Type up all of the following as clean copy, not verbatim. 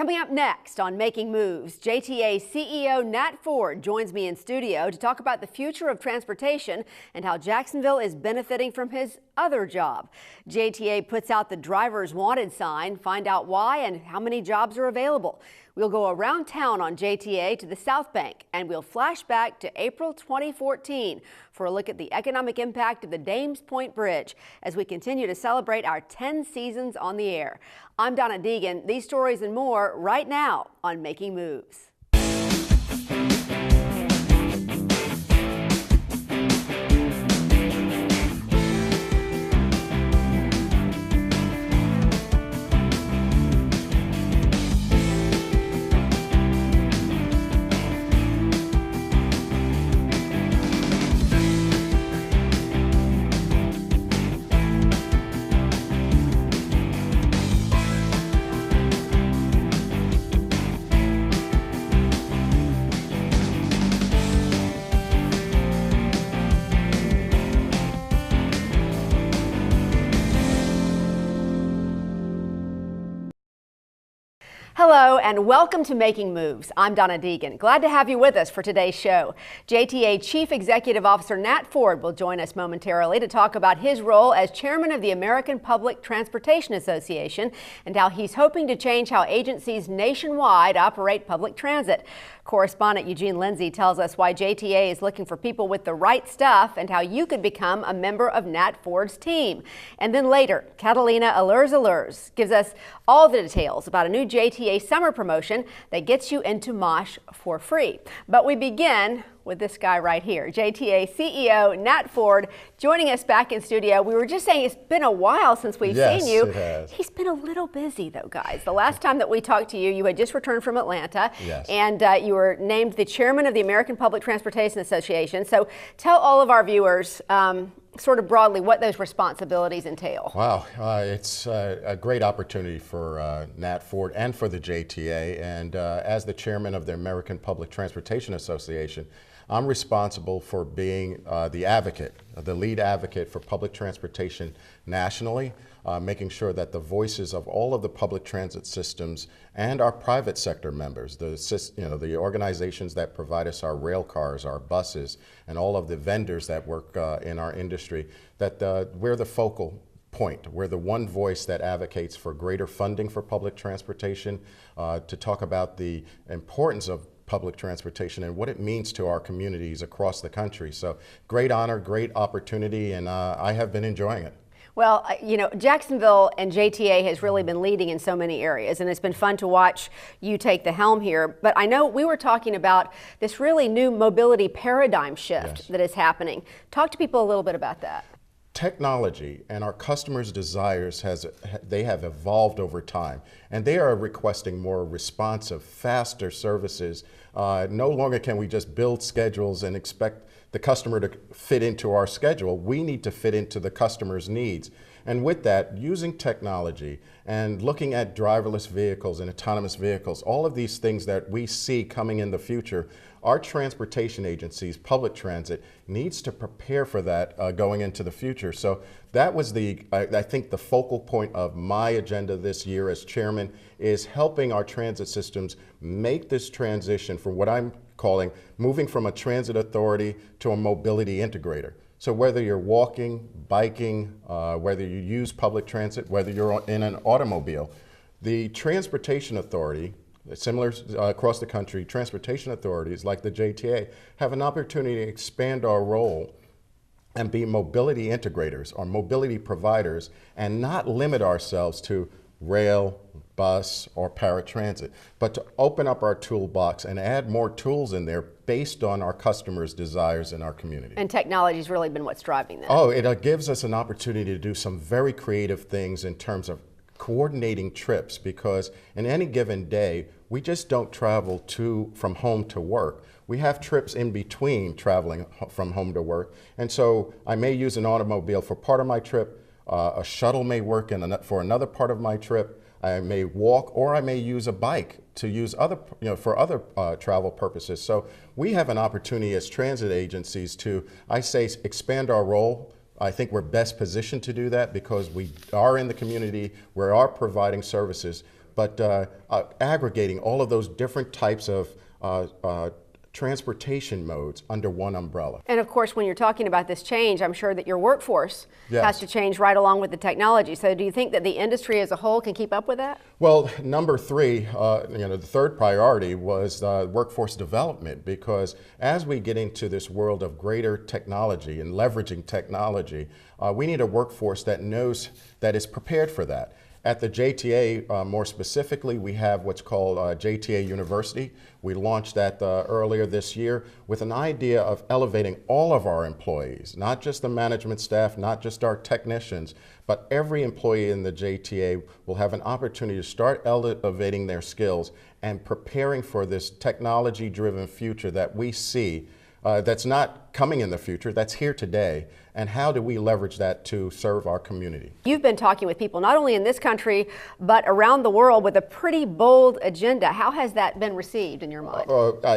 Coming up next on Making Moves, JTA CEO Nat Ford joins me in studio to talk about the future of transportation and how Jacksonville is benefiting from his other job. JTA puts out the driver's wanted sign, find out why and how many jobs are available. We'll go around town on JTA to the South Bank, and we'll flash back to April 2014 for a look at the economic impact of the Dames Point Bridge as we continue to celebrate our 10 seasons on the air. I'm Donna Deegan. These stories and more right now on Making Moves. Hello and welcome to Making Moves. I'm Donna Deegan. Glad to have you with us for today's show. JTA Chief Executive Officer Nat Ford will join us momentarily to talk about his role as chairman of the American Public Transportation Association and how he's hoping to change how agencies nationwide operate public transit. Correspondent Eugene Lindsay tells us why JTA is looking for people with the right stuff and how you could become a member of Nat Ford's team. And then later, Catalina Alers-Alers gives us all the details about a new JTA summer promotion that gets you into MOSH for free. But we begin with this guy right here, JTA CEO Nat Ford, joining us back in studio. We were just saying it's been a while since we've seen you. It has. He's been a little busy though, guys. The last time that we talked to you, you had just returned from Atlanta, yes, and you were named the chairman of the American Public Transportation Association. So tell all of our viewers sort of broadly what those responsibilities entail. Wow, it's a great opportunity for Nat Ford and for the JTA. And as the chairman of the American Public Transportation Association, I'm responsible for being the advocate, the lead advocate for public transportation nationally, making sure that the voices of all of the public transit systems and our private sector members, the organizations that provide us our rail cars, our buses, and all of the vendors that work in our industry, that we're the focal point. We're the one voice that advocates for greater funding for public transportation, to talk about the importance of public transportation and what it means to our communities across the country. So great honor, great opportunity, and I have been enjoying it. Well, you know, Jacksonville and JTA has really been leading in so many areas, and it's been fun to watch you take the helm here. But I know we were talking about this really new mobility paradigm shift, yes, that is happening. Talk to people a little bit about that. Technology and our customers' desires they have evolved over time, and they are requesting more responsive, faster services. No longer can we just build schedules and expect the customer to fit into our schedule. We need to fit into the customer's needs. And with that, using technology and looking at driverless vehicles and autonomous vehicles, all of these things that we see coming in the future, our transportation agencies, public transit, needs to prepare for that going into the future. So that was I think the focal point of my agenda this year as chairman, is helping our transit systems make this transition from what I'm calling moving from a transit authority to a mobility integrator. So whether you're walking, biking, whether you use public transit, whether you're in an automobile, the transportation authority, similar across the country, transportation authorities like the JTA have an opportunity to expand our role and be mobility integrators or mobility providers, and not limit ourselves to rail, bus, or paratransit, but to open up our toolbox and add more tools in there based on our customers' desires in our community. And technology's really been what's driving that. Oh, it gives us an opportunity to do some very creative things in terms of coordinating trips, because in any given day, we just don't travel from home to work. We have trips in between traveling from home to work. And so I may use an automobile for part of my trip, a shuttle may work for another part of my trip. I may walk, or I may use a bike to use for other travel purposes. So we have an opportunity as transit agencies to, I say, expand our role. I think we're best positioned to do that because we are in the community, we are providing services, but aggregating all of those different types of transportation modes under one umbrella. And of course, when you're talking about this change, I'm sure that your workforce Yes. has to change right along with the technology. So do you think that the industry as a whole can keep up with that? Well, number three, the third priority was workforce development, because as we get into this world of greater technology and leveraging technology, we need a workforce that knows, that is prepared for that. At the JTA, more specifically, we have what's called JTA University. We launched that earlier this year with an idea of elevating all of our employees, not just the management staff, not just our technicians, but every employee in the JTA will have an opportunity to start elevating their skills and preparing for this technology-driven future that we see that's not coming in the future, that's here today. And how do we leverage that to serve our community? You've been talking with people not only in this country, but around the world with a pretty bold agenda. How has that been received in your mind?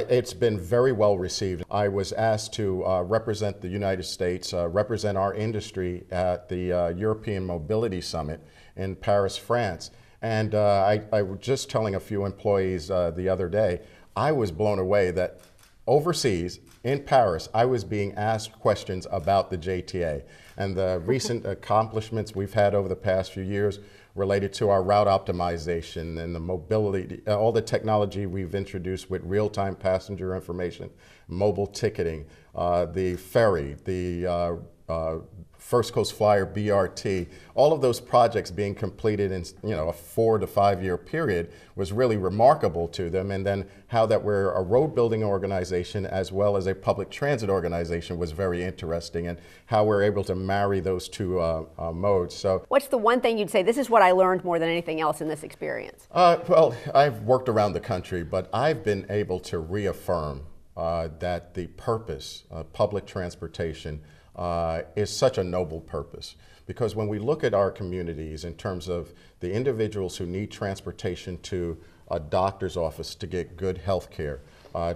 It's been very well received. I was asked to represent the United States, represent our industry at the European Mobility Summit in Paris, France. And I was just telling a few employees the other day, I was blown away that overseas, in Paris, I was being asked questions about the JTA and the recent accomplishments we've had over the past few years related to our route optimization and the mobility, all the technology we've introduced with real-time passenger information, mobile ticketing, the ferry, the First Coast Flyer BRT, all of those projects being completed in a 4 to 5 year period was really remarkable to them. And then how that we're a road building organization as well as a public transit organization was very interesting, and how we're able to marry those two modes. So, what's the one thing you'd say, this is what I learned more than anything else in this experience? Well, I've worked around the country, but I've been able to reaffirm that the purpose of public transportation is such a noble purpose, because when we look at our communities in terms of the individuals who need transportation to a doctor's office to get good health care,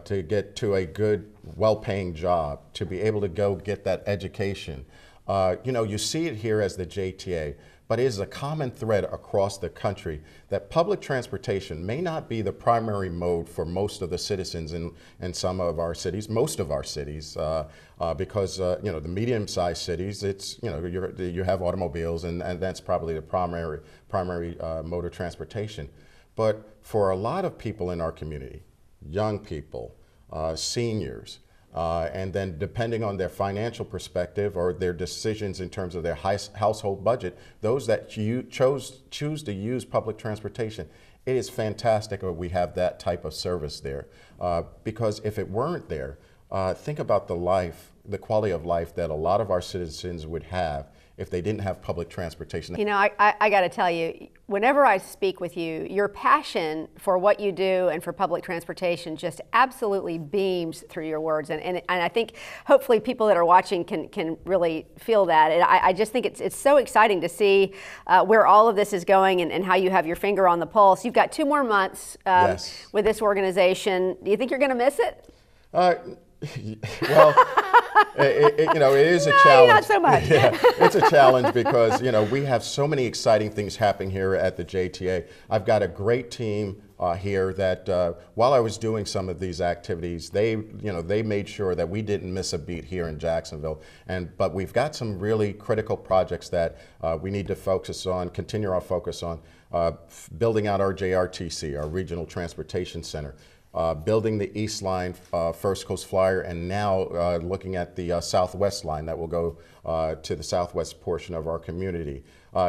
to get to a good, well-paying job, to be able to go get that education, you see it here as the JTA, but it is a common thread across the country that public transportation may not be the primary mode for most of the citizens in some of our cities, most of our cities, because the medium-sized cities, it's you have automobiles, and that's probably the primary mode of transportation. But for a lot of people in our community, young people, seniors, and then depending on their financial perspective or their decisions in terms of their household budget, those that choose to use public transportation, it is fantastic that we have that type of service there. Because if it weren't there, think about the quality of life that a lot of our citizens would have if they didn't have public transportation. I got to tell you, whenever I speak with you, your passion for what you do and for public transportation just absolutely beams through your words. And I think hopefully people that are watching can really feel that. And I just think it's so exciting to see where all of this is going, and how you have your finger on the pulse. You've got 2 more months Yes. with this organization. Do you think you're going to miss it? Well, it is a challenge. Not so much. Yeah, it's a challenge because we have so many exciting things happening here at the JTA. I've got a great team here that while I was doing some of these activities, they made sure that we didn't miss a beat here in Jacksonville. But we've got some really critical projects that we need to continue our focus on, building out our JRTC, our Regional Transportation Center. Building the East Line First Coast Flyer, and now looking at the Southwest Line that will go to the southwest portion of our community.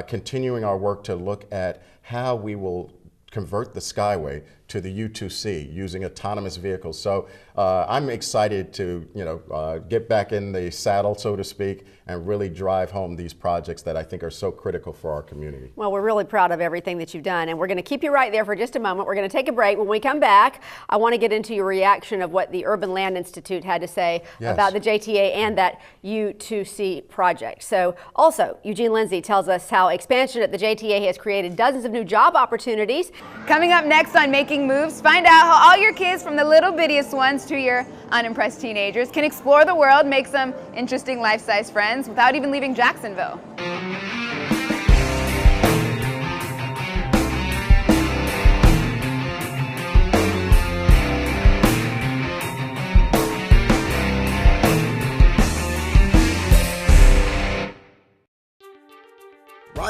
Continuing our work to look at how we will convert the Skyway to the U2C using autonomous vehicles. So I'm excited to get back in the saddle, so to speak, and really drive home these projects that I think are so critical for our community. Well, we're really proud of everything that you've done, and we're going to keep you right there for just a moment. We're going to take a break. When we come back, I want to get into your reaction of what the Urban Land Institute had to say Yes. about the JTA and that U2C project. So also, Eugene Lindsay tells us how expansion at the JTA has created dozens of new job opportunities. Coming up next on Making Moves, find out how all your kids, from the little bittiest ones to your unimpressed teenagers, can explore the world, make some interesting life-size friends without even leaving Jacksonville.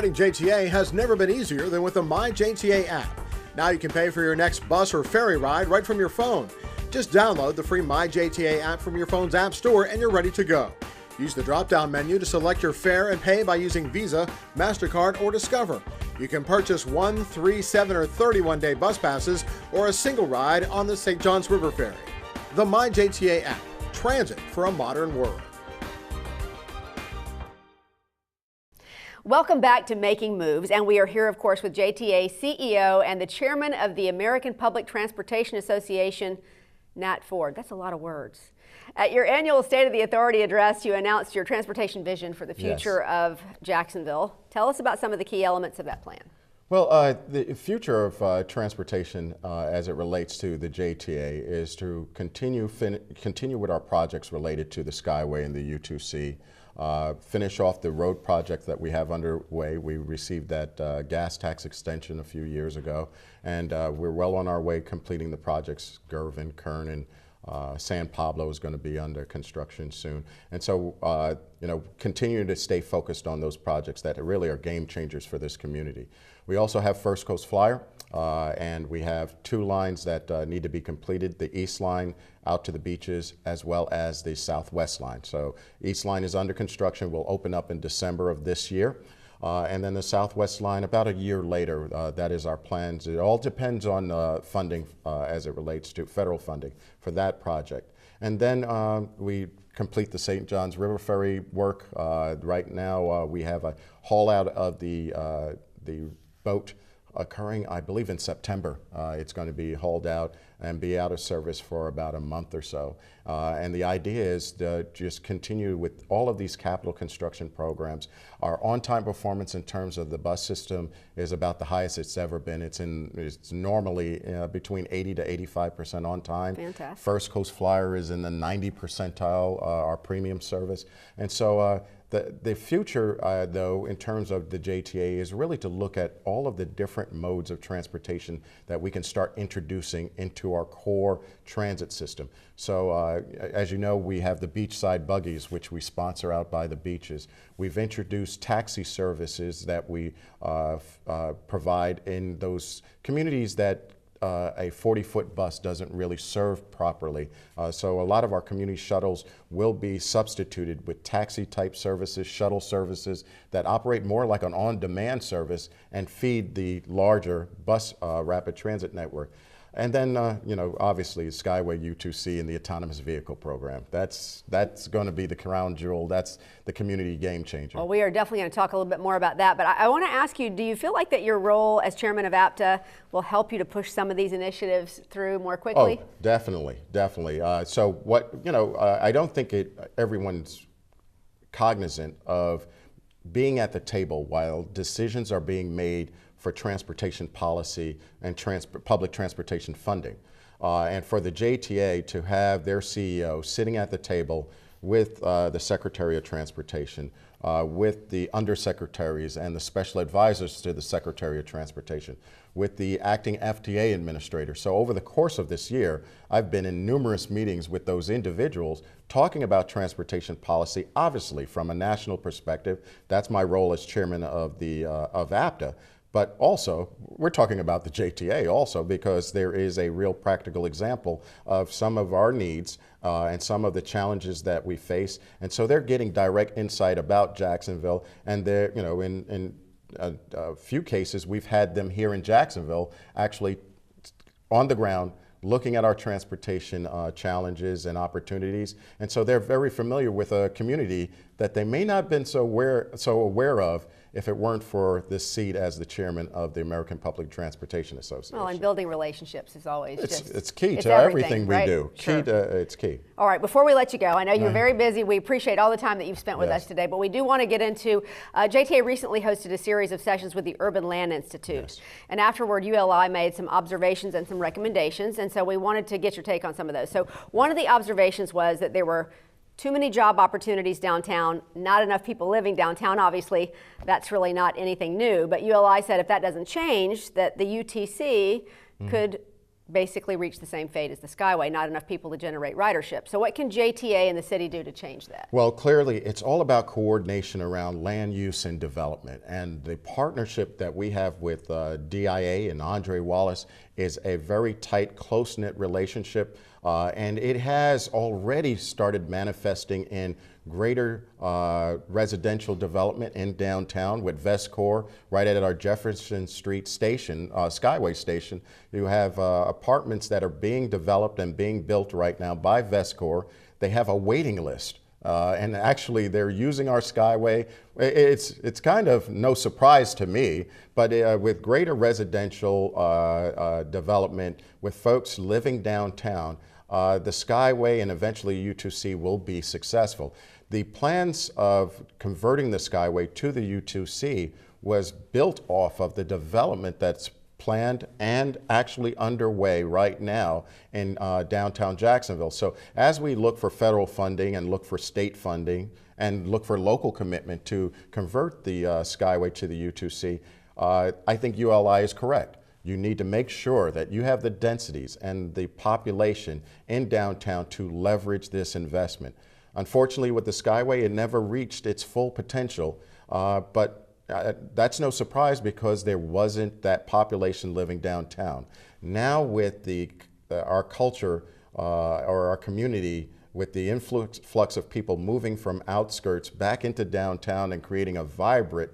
Joining JTA has never been easier than with the MyJTA app. Now you can pay for your next bus or ferry ride right from your phone. Just download the free MyJTA app from your phone's app store and you're ready to go. Use the drop-down menu to select your fare and pay by using Visa, MasterCard, or Discover. You can purchase 1, 3, 7, or 31-day bus passes or a single ride on the St. Johns River Ferry. The MyJTA app. Transit for a modern world. Welcome back to Making Moves, and we are here, of course, with JTA CEO and the chairman of the American Public Transportation Association, Nat Ford. That's a lot of words. At your annual State of the Authority address, you announced your transportation vision for the future of Jacksonville. Tell us about some of the key elements of that plan. Well, the future of transportation as it relates to the JTA is to continue with our projects related to the Skyway and the U2C. Finish off the road project that we have underway. We received that gas tax extension a few years ago, and we're well on our way completing the projects. Gervin, Kern, and San Pablo is going to be under construction soon. And so, continue to stay focused on those projects that really are game changers for this community. We also have First Coast Flyer, and we have 2 lines that need to be completed, the East Line out to the beaches, as well as the Southwest Line. So East Line is under construction, will open up in December of this year. And then the Southwest Line about a year later. That is our plans. It all depends on funding as it relates to federal funding for that project. And then we complete the St. Johns River Ferry work. Right now we have a haul out of the boat occurring, I believe, in September. It's going to be hauled out and be out of service for about a month or so. And the idea is to just continue with all of these capital construction programs. Our on-time performance in terms of the bus system is about the highest it's ever been. It's normally between 80 to 85% on time. Fantastic. First Coast Flyer is in the 90 percentile, our premium service. And so the future, though, in terms of the JTA is really to look at all of the different modes of transportation that we can start introducing into our core transit system. So as you know, we have the beachside buggies, which we sponsor out by the beaches. We've introduced taxi services that we provide in those communities that a 40-foot bus doesn't really serve properly. So a lot of our community shuttles will be substituted with taxi-type services, shuttle services that operate more like an on-demand service and feed the larger bus rapid transit network. And then, obviously, Skyway U2C and the autonomous vehicle program. That's going to be the crown jewel. That's the community game changer. Well, we are definitely going to talk a little bit more about that. But I want to ask you, do you feel like that your role as chairman of APTA will help you to push some of these initiatives through more quickly? Oh, definitely. So what, I don't think everyone's cognizant of being at the table while decisions are being made for transportation policy and public transportation funding. And for the JTA to have their CEO sitting at the table with the Secretary of Transportation, with the undersecretaries and the special advisors to the Secretary of Transportation, with the acting FTA administrator. So over the course of this year, I've been in numerous meetings with those individuals talking about transportation policy, obviously from a national perspective. That's my role as chairman of APTA. But also, we're talking about the JTA also because there is a real practical example of some of our needs and some of the challenges that we face. And so they're getting direct insight about Jacksonville. And they're, in a few cases, we've had them here in Jacksonville actually on the ground looking at our transportation challenges and opportunities. And so they're very familiar with a community that they may not have been so aware of if it weren't for this seat as the chairman of the American Public Transportation Association. Well, and building relationships is always it's key to everything we do. Sure. It's key. All right, before we let you go, I know you're very busy. We appreciate all the time that you've spent with us today, but we do want to get into, JTA recently hosted a series of sessions with the Urban Land Institute. Yes. And afterward, ULI made some observations and some recommendations, and so we wanted to get your take on some of those. So one of the observations was that there were too many job opportunities downtown, not enough people living downtown. Obviously, that's really not anything new, but ULI said if that doesn't change, that the UTC could basically reach the same fate as the Skyway, not enough people to generate ridership. So what can JTA and the city do to change that? Well, clearly, it's all about coordination around land use and development. And the partnership that we have with DIA and Andre Wallace is a very tight, close-knit relationship. And it has already started manifesting in greater residential development in downtown with Vescor right at our Jefferson Street station, Skyway station. You have apartments that are being developed and being built right now by Vescor. They have a waiting list. And actually, they're using our Skyway. It's kind of no surprise to me, but with greater residential development, with folks living downtown, the Skyway and eventually U2C will be successful. The plans of converting the Skyway to the U2C was built off of the development that's planned and actually underway right now in downtown Jacksonville. So as we look for federal funding and look for state funding and look for local commitment to convert the Skyway to the U2C, I think ULI is correct. You need to make sure that you have the densities and the population in downtown to leverage this investment. Unfortunately, with the Skyway, it never reached its full potential, but that's no surprise because there wasn't that population living downtown. Now with our culture or our community, with the influx of people moving from outskirts back into downtown and creating a vibrant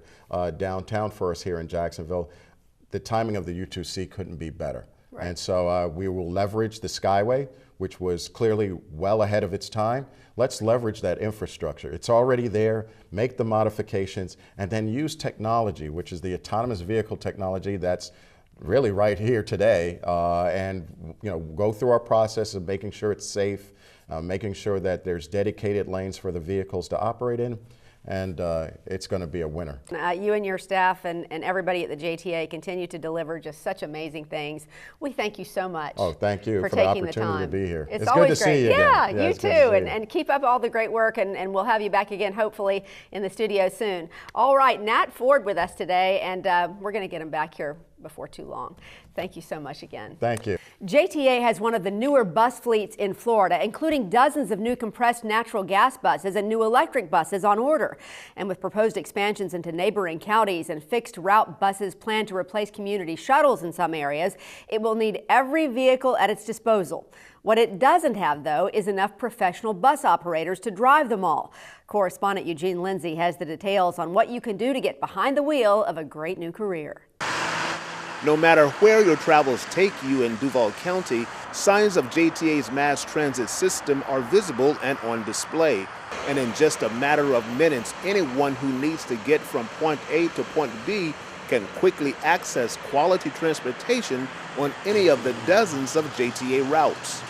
downtown for us here in Jacksonville, the timing of the U2C couldn't be better. Right. And so we will leverage the Skyway, which was clearly well ahead of its time. Let's leverage that infrastructure. It's already there, make the modifications, and then use technology, which is the autonomous vehicle technology that's really right here today, and go through our process of making sure it's safe, making sure that there's dedicated lanes for the vehicles to operate in, and it's going to be a winner. You and your staff and everybody at the JTA continue to deliver just such amazing things. We thank you so much. Oh, thank you for the taking opportunity the to be here. It's always good to see you yeah, again. Yeah, you too. And keep up all the great work, and we'll have you back again, hopefully, in the studio soon. All right, Nat Ford with us today, and we're going to get him back here before too long. Thank you so much again. Thank you. JTA has one of the newer bus fleets in Florida, including dozens of new compressed natural gas buses and new electric buses on order. And with proposed expansions into neighboring counties and fixed route buses planned to replace community shuttles in some areas, it will need every vehicle at its disposal. What it doesn't have, though, is enough professional bus operators to drive them all. Correspondent Eugene Lindsay has the details on what you can do to get behind the wheel of a great new career. No matter where your travels take you in Duval County, signs of JTA's mass transit system are visible and on display. And in just a matter of minutes, anyone who needs to get from point A to point B can quickly access quality transportation on any of the dozens of JTA routes.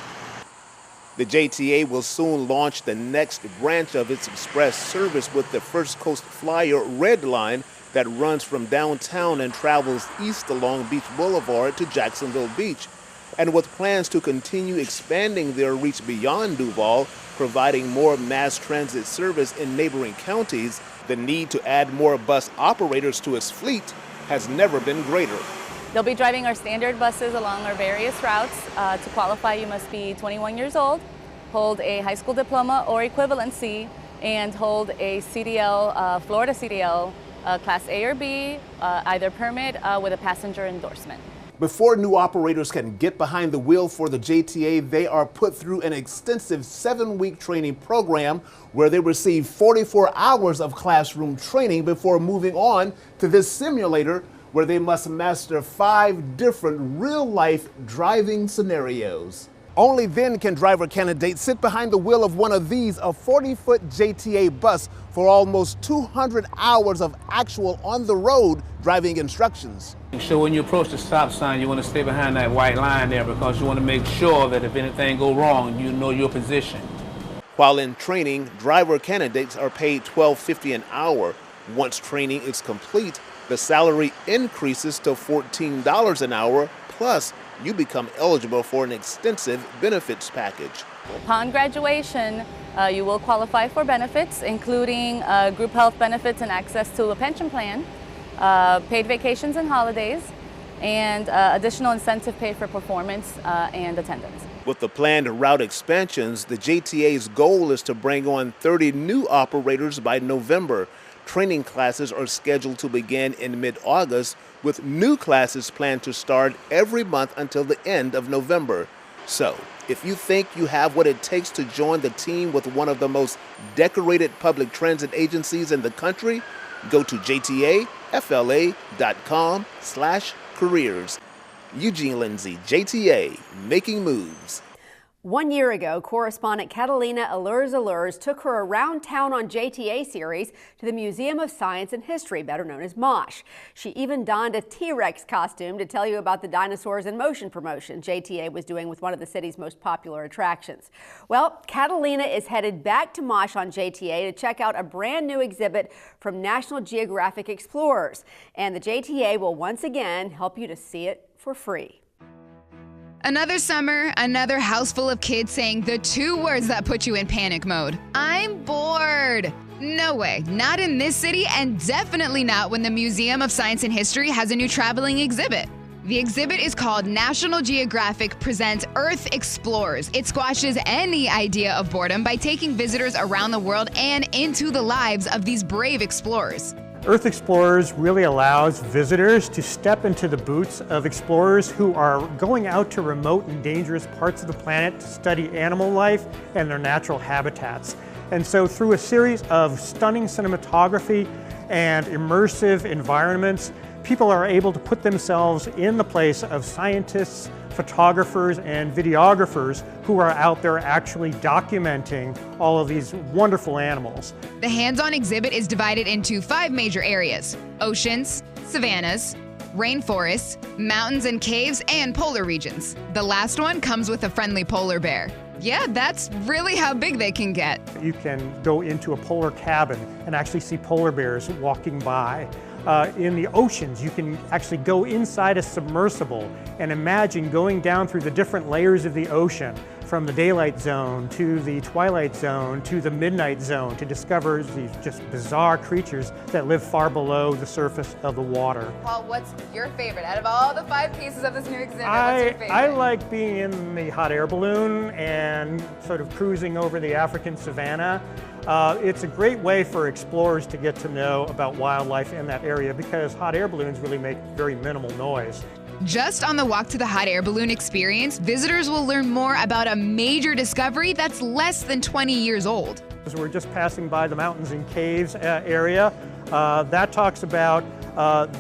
The JTA will soon launch the next branch of its express service with the First Coast Flyer Red Line that runs from downtown and travels east along Beach Boulevard to Jacksonville Beach. And with plans to continue expanding their reach beyond Duval, providing more mass transit service in neighboring counties, the need to add more bus operators to its fleet has never been greater. They'll be driving our standard buses along our various routes. To qualify, you must be 21 years old, hold a high school diploma or equivalency, and hold a CDL, Florida CDL, Class A or B, either permit with a passenger endorsement. Before new operators can get behind the wheel for the JTA, they are put through an extensive 7-week training program where they receive 44 hours of classroom training before moving on to this simulator where they must master 5 different real-life driving scenarios. Only then can driver candidates sit behind the wheel of one of these, a 40-foot JTA bus, for almost 200 hours of actual on-the-road driving instructions. So when you approach the stop sign, you want to stay behind that white line there because you want to make sure that if anything goes wrong, you know your position. While in training, driver candidates are paid $12.50 an hour. Once training is complete, the salary increases to $14 an hour, plus you become eligible for an extensive benefits package. Upon graduation, you will qualify for benefits, including group health benefits and access to a pension plan, paid vacations and holidays, and additional incentive pay for performance and attendance. With the planned route expansions, the JTA's goal is to bring on 30 new operators by November. Training classes are scheduled to begin in mid-August, with new classes planned to start every month until the end of November. So, if you think you have what it takes to join the team with one of the most decorated public transit agencies in the country, go to jtafla.com/careers. Eugene Lindsay, JTA, making moves. 1 year ago, correspondent Catalina Alers-Alers took her Around Town on JTA series to the Museum of Science and History, better known as MOSH. She even donned a T-Rex costume to tell you about the Dinosaurs in Motion promotion JTA was doing with one of the city's most popular attractions. Well, Catalina is headed back to MOSH on JTA to check out a brand new exhibit from National Geographic Explorers. And the JTA will once again help you to see it for free. Another summer, another house full of kids saying the two words that put you in panic mode. I'm bored. No way, not in this city, and definitely not when the Museum of Science and History has a new traveling exhibit. The exhibit is called National Geographic Presents Earth Explorers. It squashes any idea of boredom by taking visitors around the world and into the lives of these brave explorers. Earth Explorers really allows visitors to step into the boots of explorers who are going out to remote and dangerous parts of the planet to study animal life and their natural habitats. And so through a series of stunning cinematography and immersive environments, people are able to put themselves in the place of scientists, photographers, and videographers who are out there actually documenting all of these wonderful animals. The hands-on exhibit is divided into 5 major areas: oceans, savannas, rainforests, mountains and caves, and polar regions. The last one comes with a friendly polar bear. Yeah, that's really how big they can get. You can go into a polar cabin and actually see polar bears walking by. In the oceans, you can actually go inside a submersible and imagine going down through the different layers of the ocean, from the daylight zone to the twilight zone to the midnight zone, to discover these just bizarre creatures that live far below the surface of the water. Paul, what's your favorite? Out of all the 5 pieces of this new exhibit, what's your favorite? I like being in the hot air balloon and sort of cruising over the African savanna. It's a great way for explorers to get to know about wildlife in that area because hot air balloons really make very minimal noise. Just on the Walk to the Hot Air Balloon experience, visitors will learn more about a major discovery that's less than 20 years old. As we're just passing by the mountains and caves area, that talks about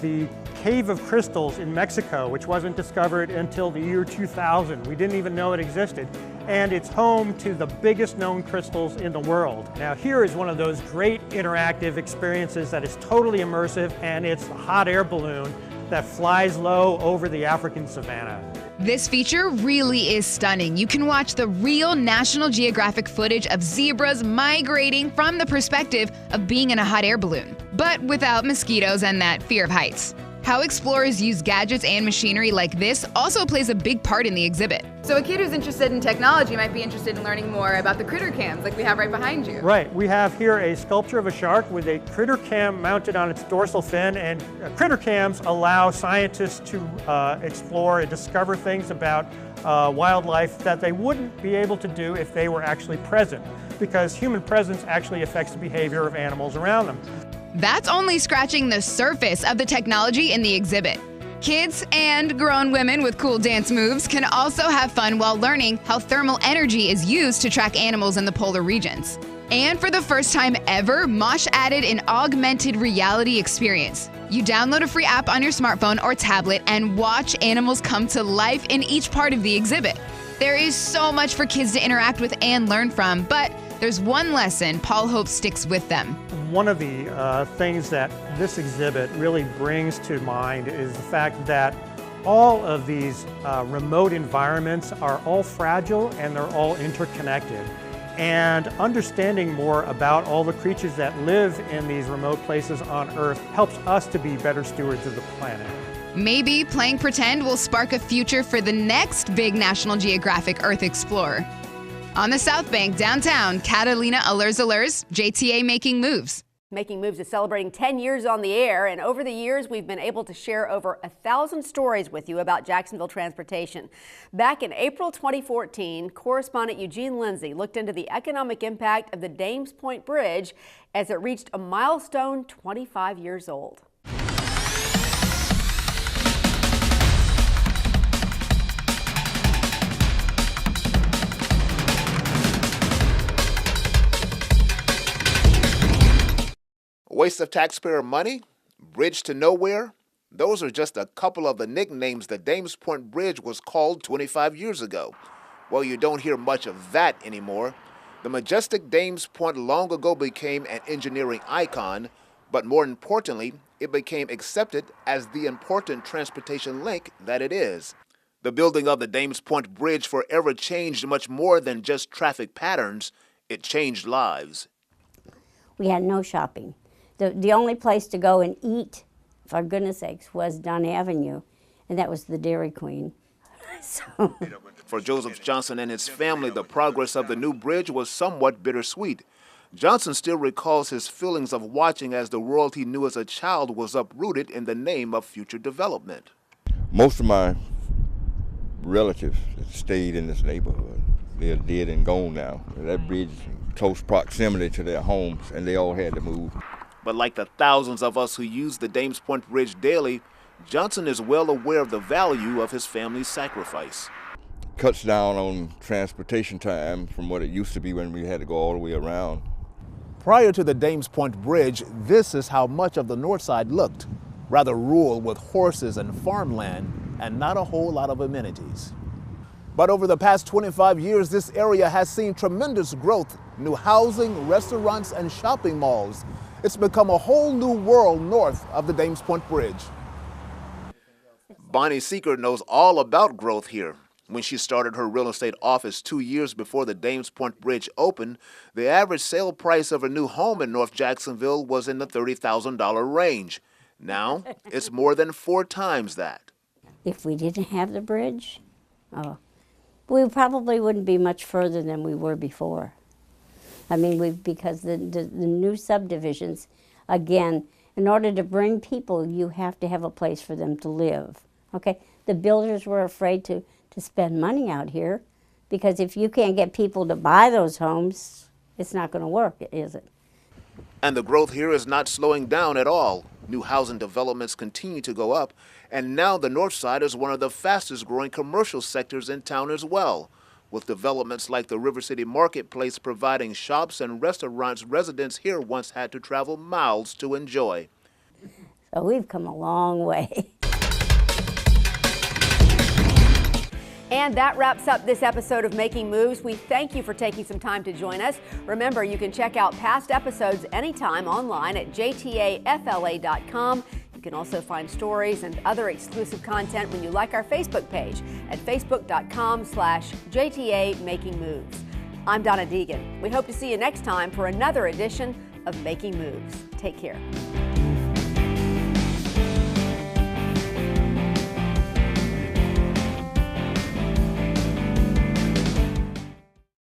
the Cave of Crystals in Mexico, which wasn't discovered until the year 2000. We didn't even know it existed. And it's home to the biggest known crystals in the world. Now here is one of those great interactive experiences that is totally immersive, and it's a hot air balloon that flies low over the African savanna. This feature really is stunning. You can watch the real National Geographic footage of zebras migrating from the perspective of being in a hot air balloon, but without mosquitoes and that fear of heights. How explorers use gadgets and machinery like this also plays a big part in the exhibit. So a kid who's interested in technology might be interested in learning more about the critter cams like we have right behind you. Right, we have here a sculpture of a shark with a critter cam mounted on its dorsal fin, and critter cams allow scientists to explore and discover things about wildlife that they wouldn't be able to do if they were actually present, because human presence actually affects the behavior of animals around them. That's only scratching the surface of the technology in the exhibit. Kids and grown women with cool dance moves can also have fun while learning how thermal energy is used to track animals in the polar regions. And for the first time ever, MOSH added an augmented reality experience. You download a free app on your smartphone or tablet and watch animals come to life in each part of the exhibit. There is so much for kids to interact with and learn from, but there's one lesson Paul hopes sticks with them. One of the things that this exhibit really brings to mind is the fact that all of these remote environments are all fragile and they're all interconnected. And understanding more about all the creatures that live in these remote places on Earth helps us to be better stewards of the planet. Maybe playing pretend will spark a future for the next big National Geographic Earth Explorer. On the South Bank, downtown, Catalina Alers-Alers, JTA making moves. Making Moves is celebrating 10 years on the air, and over the years we've been able to share over 1,000 stories with you about Jacksonville transportation. Back in April 2014, correspondent Eugene Lindsay looked into the economic impact of the Dames Point Bridge as it reached a milestone 25 years old. Waste of taxpayer money? Bridge to nowhere? Those are just a couple of the nicknames the Dames Point Bridge was called 25 years ago. Well, you don't hear much of that anymore. The majestic Dames Point long ago became an engineering icon, but more importantly, it became accepted as the important transportation link that it is. The building of the Dames Point Bridge forever changed much more than just traffic patterns. It changed lives. We had no shopping. The only place to go and eat, for goodness sakes, was Dunn Avenue, and that was the Dairy Queen. So. For Joseph Johnson and his family, the progress of the new bridge was somewhat bittersweet. Johnson still recalls his feelings of watching as the world he knew as a child was uprooted in the name of future development. Most of my relatives stayed in this neighborhood. They're dead and gone now. That bridge is in close proximity to their homes, and they all had to move. But like the thousands of us who use the Dames Point Bridge daily, Johnson is well aware of the value of his family's sacrifice. Cuts down on transportation time from what it used to be when we had to go all the way around. Prior to the Dames Point Bridge, this is how much of the north side looked. Rather rural with horses and farmland and not a whole lot of amenities. But over the past 25 years, this area has seen tremendous growth. New housing, restaurants, and shopping malls. It's become a whole new world north of the Dames Point Bridge. Bonnie Seeker knows all about growth here. When she started her real estate office 2 years before the Dames Point Bridge opened, the average sale price of a new home in North Jacksonville was in the $30,000 range. Now, it's more than 4 times that. If we didn't have the bridge, we probably wouldn't be much further than we were before. I mean, because the new subdivisions, again, in order to bring people, you have to have a place for them to live, okay? The builders were afraid to spend money out here because if you can't get people to buy those homes, it's not going to work, is it? And the growth here is not slowing down at all. New housing developments continue to go up, and now the north side is one of the fastest growing commercial sectors in town as well, with developments like the River City Marketplace providing shops and restaurants residents here once had to travel miles to enjoy. So we've come a long way. And that wraps up this episode of Making Moves. We thank you for taking some time to join us. Remember, you can check out past episodes anytime online at jtafla.com. You can also find stories and other exclusive content when you like our Facebook page at facebook.com/JTA Making Moves. I'm Donna Deegan. We hope to see you next time for another edition of Making Moves. Take care.